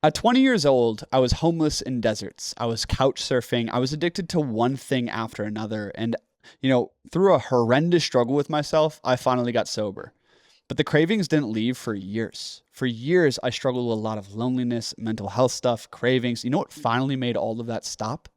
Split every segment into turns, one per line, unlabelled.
At 20 years old, I was homeless in deserts. I was couch surfing. I was addicted to one thing after another. And, through a horrendous struggle with myself, I finally got sober. But the cravings didn't leave for years. For years, I struggled with a lot of loneliness, mental health stuff, cravings. You know what finally made all of that stop?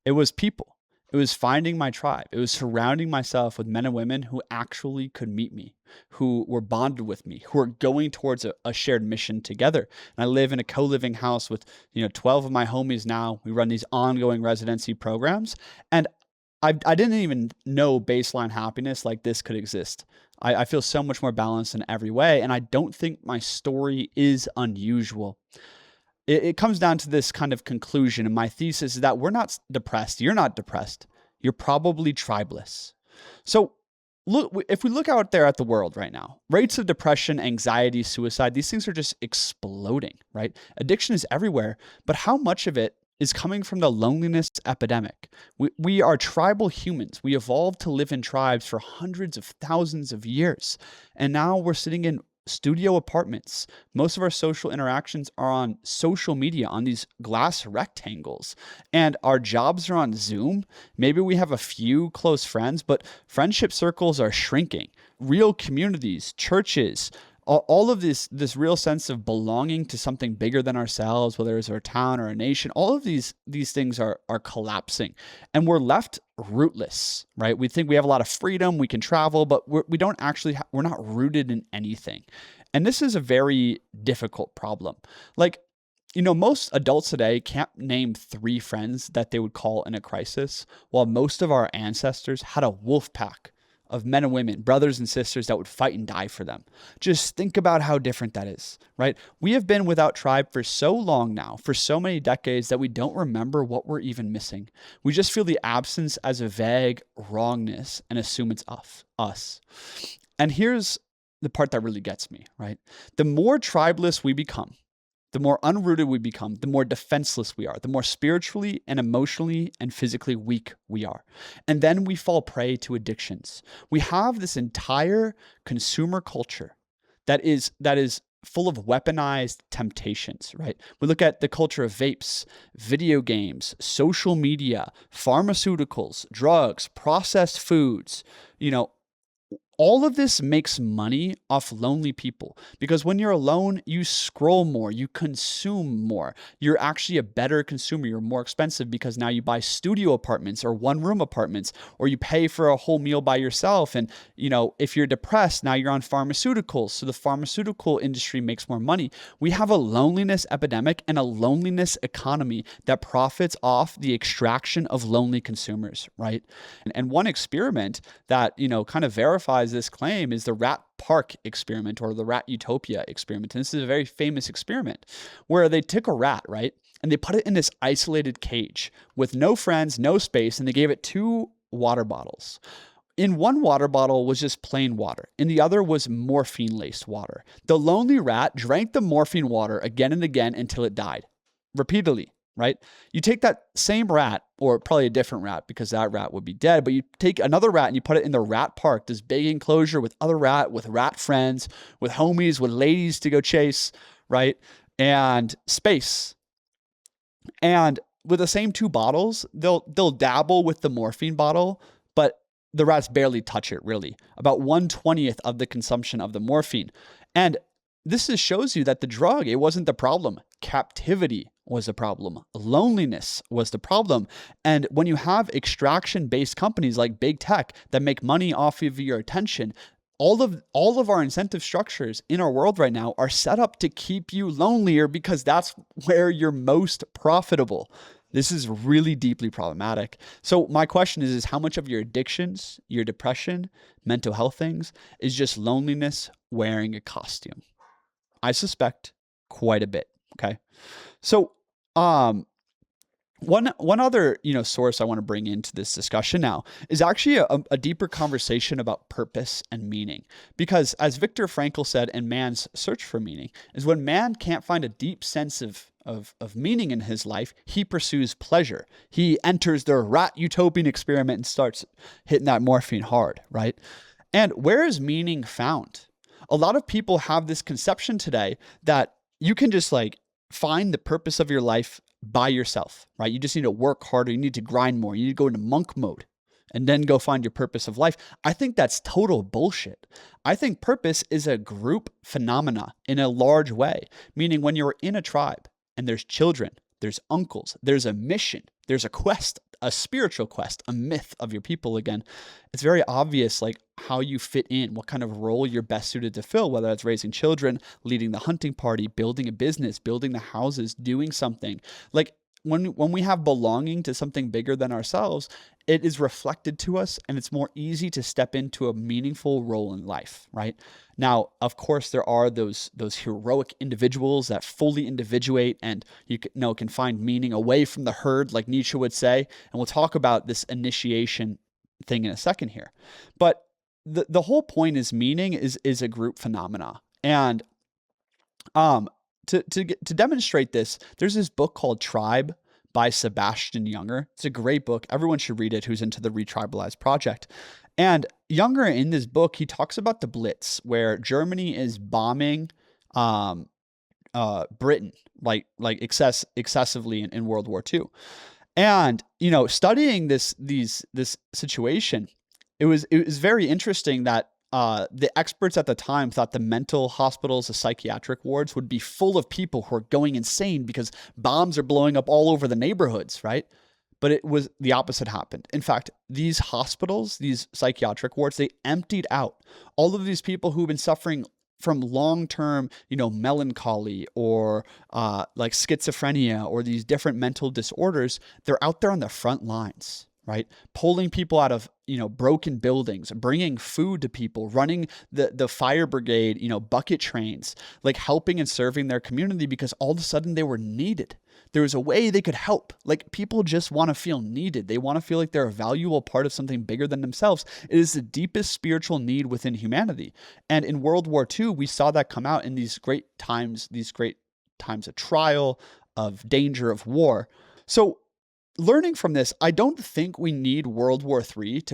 It was people. It was finding my tribe. It was surrounding myself with men and women who actually could meet me, who were bonded with me, who are going towards a shared mission together. And I live in a co-living house with, 12 of my homies now. We run these ongoing residency programs. And I didn't even know baseline happiness like this could exist. I feel so much more balanced in every way. And I don't think my story is unusual. It comes down to this kind of conclusion. And my thesis is that we're not depressed. You're not depressed. You're probably tribeless. So look, if we look out there at the world right now, rates of depression, anxiety, suicide, these things are just exploding, right? Addiction is everywhere, but how much of it is coming from the loneliness epidemic? We are tribal humans. We evolved to live in tribes for hundreds of thousands of years. And now we're sitting in studio apartments. Most of our social interactions are on social media, on these glass rectangles. And our jobs are on Zoom. Maybe we have a few close friends, but friendship circles are shrinking. Real communities, churches, all of this real sense of belonging to something bigger than ourselves, whether it's our town or a nation, all of these things are collapsing, and we're left rootless, right? We think we have a lot of freedom, we can travel, but we don't actually, we're not rooted in anything. And this is a very difficult problem. Like, most adults today can't name 3 friends that they would call in a crisis, while most of our ancestors had a wolf pack of men and women, brothers and sisters that would fight and die for them. Just think about how different that is, right? We have been without tribe for so long now, for so many decades, that we don't remember what we're even missing. We just feel the absence as a vague wrongness and assume it's us. And here's the part that really gets me, right? The more tribeless we become, the more unrooted we become, the more defenseless we are, the more spiritually and emotionally and physically weak we are. And then we fall prey to addictions. We have this entire consumer culture that is full of weaponized temptations, right? We look at the culture of vapes, video games, social media, pharmaceuticals, drugs, processed foods, all of this makes money off lonely people, because when you're alone, you scroll more, you consume more. You're actually a better consumer. You're more expensive because now you buy studio apartments or one-room apartments, or you pay for a whole meal by yourself. And, if you're depressed, now you're on pharmaceuticals. So the pharmaceutical industry makes more money. We have a loneliness epidemic and a loneliness economy that profits off the extraction of lonely consumers, right? And one experiment that, kind of verifies this claim is the rat park experiment, or the rat utopia experiment. And this is a very famous experiment where they took a rat, right? And they put it in this isolated cage with no friends, no space, and they gave it 2 water bottles. In one water bottle was just plain water. In the other was morphine-laced water. The lonely rat drank the morphine water again and again until it died, repeatedly. Right? You take that same rat, or probably a different rat because that rat would be dead, but you take another rat and you put it in the rat park, this big enclosure with rat friends, with homies, with ladies to go chase, right? And space. And with the same 2 bottles, they'll dabble with the morphine bottle, but the rats barely touch it, really. About 1/20th of the consumption of the morphine. And this just shows you that the drug, it wasn't the problem. Captivity was the problem. Loneliness was the problem. And when you have extraction-based companies like big tech that make money off of your attention, all of our incentive structures in our world right now are set up to keep you lonelier, because that's where you're most profitable. This is really deeply problematic. So my question is how much of your addictions, your depression, mental health things is just loneliness wearing a costume? I suspect quite a bit. Okay. So, one other, source I want to bring into this discussion now is actually a deeper conversation about purpose and meaning. Because as Viktor Frankl said in Man's Search for Meaning, is when man can't find a deep sense of meaning in his life, he pursues pleasure. He enters the rat utopian experiment and starts hitting that morphine hard, right? And where is meaning found? A lot of people have this conception today that you can just find the purpose of your life by yourself, right? You just need to work harder. You need to grind more. You need to go into monk mode and then go find your purpose of life. I think that's total bullshit. I think purpose is a group phenomena in a large way, meaning when you're in a tribe and there's children, there's uncles, there's a mission, there's a quest, a spiritual quest, a myth of your people again. It's very obvious like how you fit in, what kind of role you're best suited to fill, whether it's raising children, leading the hunting party, building a business, building the houses, doing something. Like when we have belonging to something bigger than ourselves, it is reflected to us and it's more easy to step into a meaningful role in life, right? Now, of course, there are those heroic individuals that fully individuate and can find meaning away from the herd, like Nietzsche would say. And we'll talk about this initiation thing in a second here. But the whole point is meaning is a group phenomena. And to demonstrate this, there's this book called Tribe by Sebastian Junger. It's a great book. Everyone should read it who's into the Retribalize project. And Junger in this book, he talks about the Blitz, where Germany is bombing Britain excessively in World War II. And studying this situation, it was very interesting that the experts at the time thought the mental hospitals, the psychiatric wards would be full of people who are going insane because bombs are blowing up all over the neighborhoods, right? But it was the opposite happened. In fact, these hospitals, these psychiatric wards, they emptied out all of these people who've been suffering from long-term, melancholy or like schizophrenia or these different mental disorders. They're out there on the front lines, right? Pulling people out of, broken buildings, bringing food to people, running the fire brigade, bucket trains, like helping and serving their community because all of a sudden they were needed. There was a way they could help. Like people just want to feel needed. They want to feel like they're a valuable part of something bigger than themselves. It is the deepest spiritual need within humanity. And in World War II, we saw that come out in these great times of trial, of danger, of war. So learning from this, I don't think we need World War III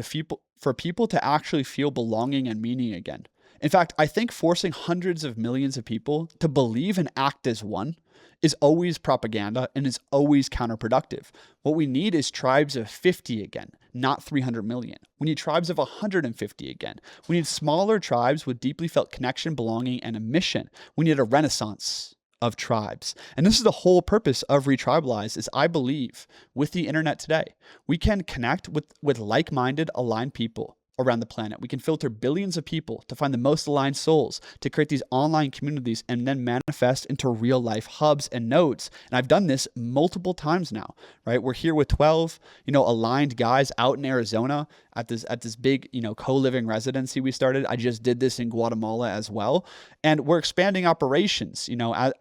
for people to actually feel belonging and meaning again. In fact, I think forcing hundreds of millions of people to believe and act as one is always propaganda and is always counterproductive. What we need is tribes of 50 again, not 300 million. We need tribes of 150 again. We need smaller tribes with deeply felt connection, belonging, and a mission. We need a renaissance of tribes. And this is the whole purpose of Retribalize is I believe with the internet today, we can connect with like-minded, aligned people around the planet. We can filter billions of people to find the most aligned souls to create these online communities and then manifest into real life hubs and nodes. And I've done this multiple times now, right? We're here with 12, aligned guys out in Arizona at this big, co-living residency we started. I just did this in Guatemala as well. And we're expanding operations,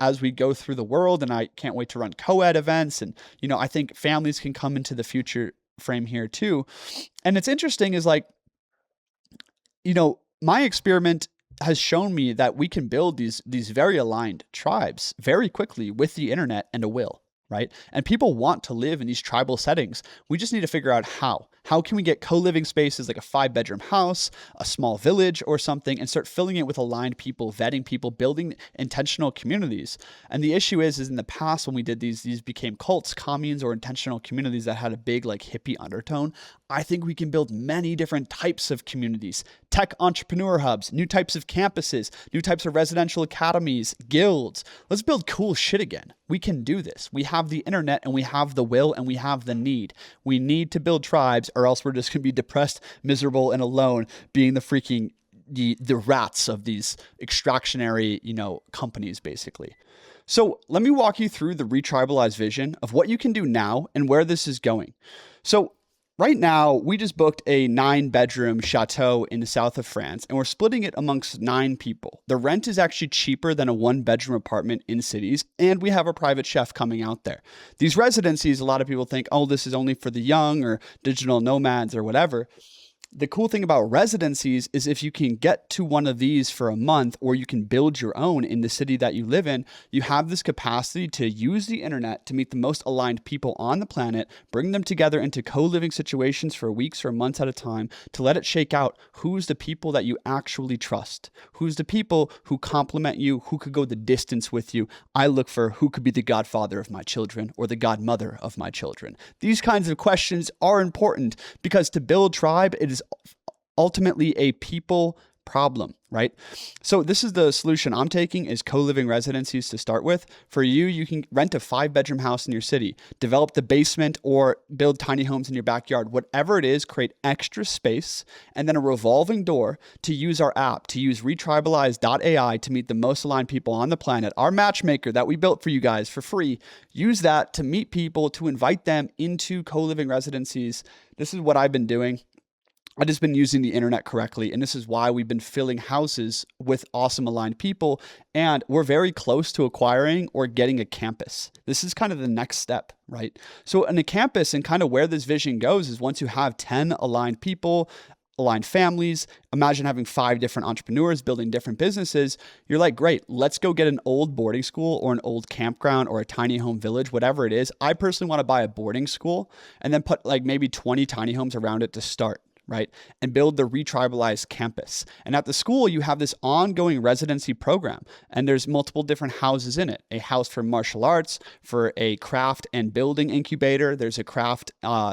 as we go through the world. And I can't wait to run co-ed events. And, I think families can come into the future frame here too. And it's interesting is like, my experiment has shown me that we can build these very aligned tribes very quickly with the internet and a will, right? And people want to live in these tribal settings. We just need to figure out how. How can we get co-living spaces like a 5-bedroom house, a small village or something, and start filling it with aligned people, vetting people, building intentional communities? And the issue is in the past when we did these became cults, communes, or intentional communities that had a big like hippie undertone. I think we can build many different types of communities, tech entrepreneur hubs, new types of campuses, new types of residential academies, guilds. Let's build cool shit again. We can do this. We have the internet and we have the will and we have the need. We need to build tribes or else we're just going to be depressed, miserable, and alone being the rats of these extractionary, companies basically. So let me walk you through the Retribalize vision of what you can do now and where this is going. So right now, we just booked a 9-bedroom chateau in the south of France, and we're splitting it amongst 9 people. The rent is actually cheaper than a 1-bedroom apartment in cities, and we have a private chef coming out there. These residencies, a lot of people think, oh, this is only for the young or digital nomads or whatever. The cool thing about residencies is if you can get to one of these for a month, or you can build your own in the city that you live in, you have this capacity to use the internet to meet the most aligned people on the planet, bring them together into co-living situations for weeks or months at a time to let it shake out who's the people that you actually trust, who's the people who complement you, who could go the distance with you. I look for who could be the godfather of my children or the godmother of my children. These kinds of questions are important because to build tribe, it is ultimately a people problem, right? So this is the solution I'm taking, is co-living residencies to start with. For you, you can rent a 5-bedroom house in your city, develop the basement or build tiny homes in your backyard. Whatever it is, create extra space and then a revolving door to use our app, to use Retribalize.ai to meet the most aligned people on the planet. Our matchmaker that we built for you guys for free. Use that to meet people, to invite them into co-living residencies. This is what I've been doing. I've just been using the internet correctly, and this is why we've been filling houses with awesome aligned people, and we're very close to acquiring or getting a campus. This is kind of the next step, right? So in a campus, and kind of where this vision goes, is once you have 10 aligned people, aligned families, imagine having 5 different entrepreneurs building different businesses. You're like, great, let's go get an old boarding school or an old campground or a tiny home village, whatever it is. I personally want to buy a boarding school and then put like maybe 20 tiny homes around it to start, right? And build the Retribalize campus. And at the school, you have this ongoing residency program, and there's multiple different houses in it. A house for martial arts, for a craft and building incubator. There's a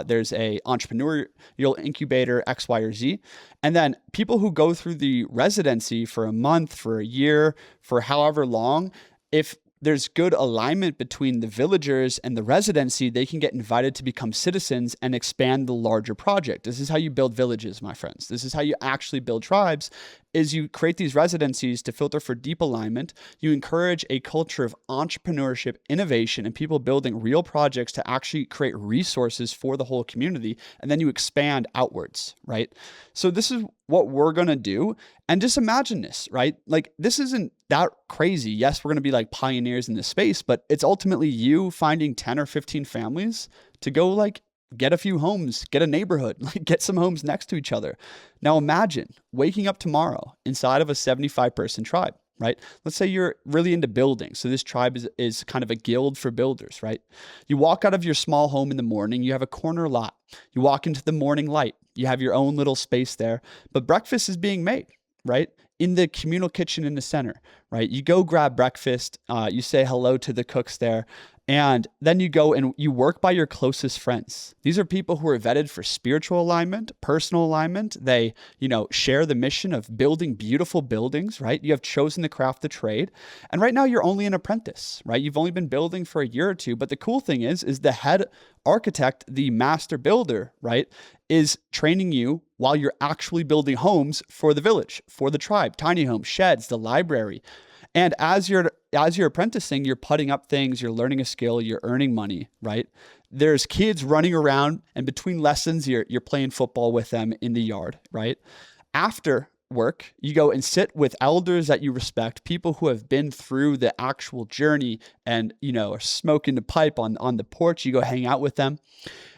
there's a entrepreneurial incubator, X, Y, or Z. And then people who go through the residency for a month, for a year, for however long, if there's good alignment between the villagers and the residency, they can get invited to become citizens and expand the larger project. This is how you build villages, my friends. This is how you actually build tribes, is you create these residencies to filter for deep alignment. You encourage a culture of entrepreneurship, innovation, and people building real projects to actually create resources for the whole community. And then you expand outwards, right? So this is what we're going to do. And just imagine this, right? Like, this isn't that crazy. Yes, we're going to be like pioneers in this space, but it's ultimately you finding 10 or 15 families to go like get a few homes, get a neighborhood, like get some homes next to each other. Now imagine waking up tomorrow inside of a 75-person tribe, right? Let's say you're really into building. So this tribe is kind of a guild for builders, right? You walk out of your small home in the morning, you have a corner lot. You walk into the morning light, you have your own little space there, but breakfast is being made, right? In the communal kitchen in the center, right? You go grab breakfast, you say hello to the cooks there, and then you go and you work by your closest friends. These are people who are vetted for spiritual alignment, personal alignment. They, share the mission of building beautiful buildings, right? You have chosen to craft the trade. And right now you're only an apprentice, right? You've only been building for a year or two. But the cool thing is the head architect, the master builder, right, is training you while you're actually building homes for the village, for the tribe, tiny homes, sheds, the library. And as you're apprenticing, you're putting up things, you're learning a skill, you're earning money, right? There's kids running around, and between lessons, you're playing football with them in the yard, right? After work, you go and sit with elders that you respect, people who have been through the actual journey and, are smoking the pipe on the porch. You go hang out with them.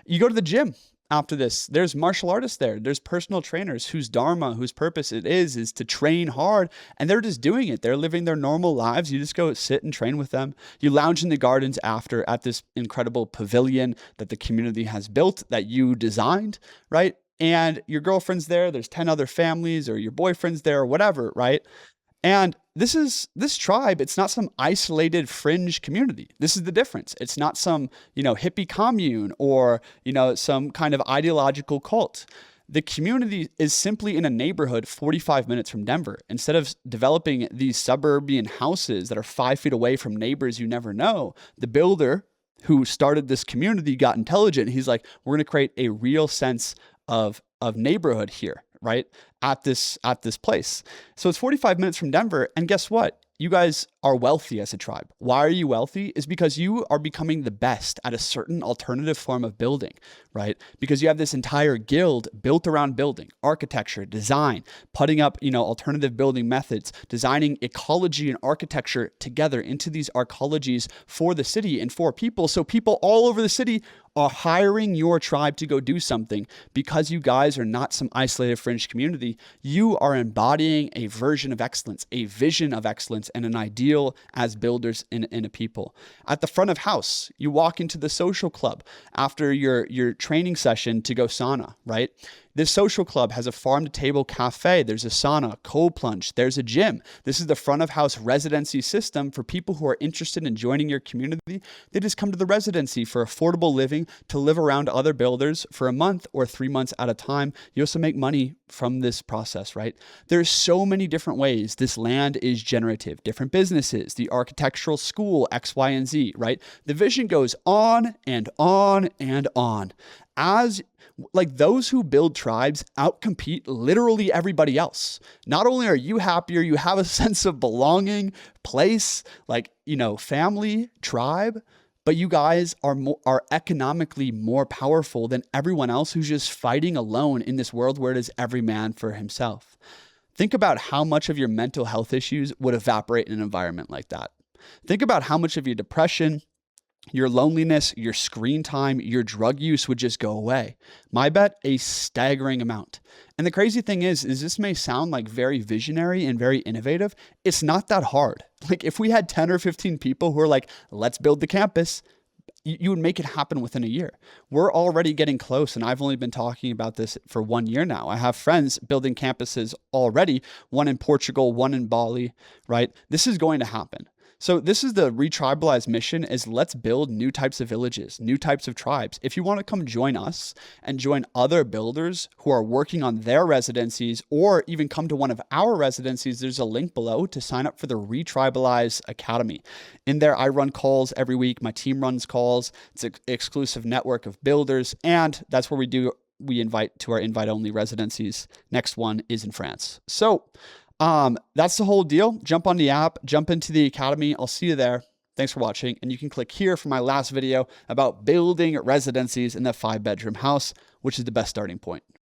You go to the gym. After this, there's martial artists there. There's personal trainers whose dharma, whose purpose it is to train hard, and they're just doing it. They're living their normal lives. You just go sit and train with them. You lounge in the gardens after at this incredible pavilion that the community has built, that you designed, right? And your girlfriend's there. There's 10 other families, or your boyfriend's there, or whatever, right? And this tribe, it's not some isolated fringe community. This is the difference. It's not some, hippie commune or, some kind of ideological cult. The community is simply in a neighborhood 45 minutes from Denver. Instead of developing these suburban houses that are 5 feet away from neighbors you never know, the builder who started this community got intelligent. He's like, we're going to create a real sense of neighborhood here, right? At this place. So it's 45 minutes from Denver. And guess what? You guys are wealthy as a tribe. Why are you wealthy? Is because you are becoming the best at a certain alternative form of building, right? Because you have this entire guild built around building, architecture, design, putting up, alternative building methods, designing ecology and architecture together into these arcologies for the city and for people. So people all over the city are hiring your tribe to go do something because you guys are not some isolated fringe community. You are embodying a version of excellence, a vision of excellence, and an ideal as builders in a people. At the front of house, you walk into the social club after your training session to go sauna, right? This social club has a farm-to-table cafe. There's a sauna, cold plunge. There's a gym. This is the front-of-house residency system for people who are interested in joining your community. They just come to the residency for affordable living to live around other builders for a month or 3 months at a time. You also make money from this process, right? There's so many different ways this land is generative. Different businesses, the architectural school, X, Y, and Z, right? The vision goes on and on and on. As like those who build tribes outcompete literally everybody else. Not only are you happier, you have a sense of belonging, place, like, family, tribe, but you guys are economically more powerful than everyone else who's just fighting alone in this world where it is every man for himself. Think about how much of your mental health issues would evaporate in an environment like that. Think about how much of your depression, your loneliness, your screen time, your drug use would just go away. My bet, a staggering amount. And the crazy thing is this may sound like very visionary and very innovative. It's not that hard. Like if we had 10 or 15 people who are like, let's build the campus, you would make it happen within a year. We're already getting close, and I've only been talking about this for 1 year now. I have friends building campuses already, one in Portugal, one in Bali, right? This is going to happen. So this is the Retribalize mission, is let's build new types of villages, new types of tribes. If you want to come join us and join other builders who are working on their residencies, or even come to one of our residencies, there's a link below to sign up for the Retribalize Academy. In there, I run calls every week. My team runs calls. It's an exclusive network of builders, and that's where we invite to our invite-only residencies. Next one is in France. So that's the whole deal. Jump on the app, jump into the academy. I'll see you there. Thanks for watching. And you can click here for my last video about building residencies in the 5-bedroom house, which is the best starting point.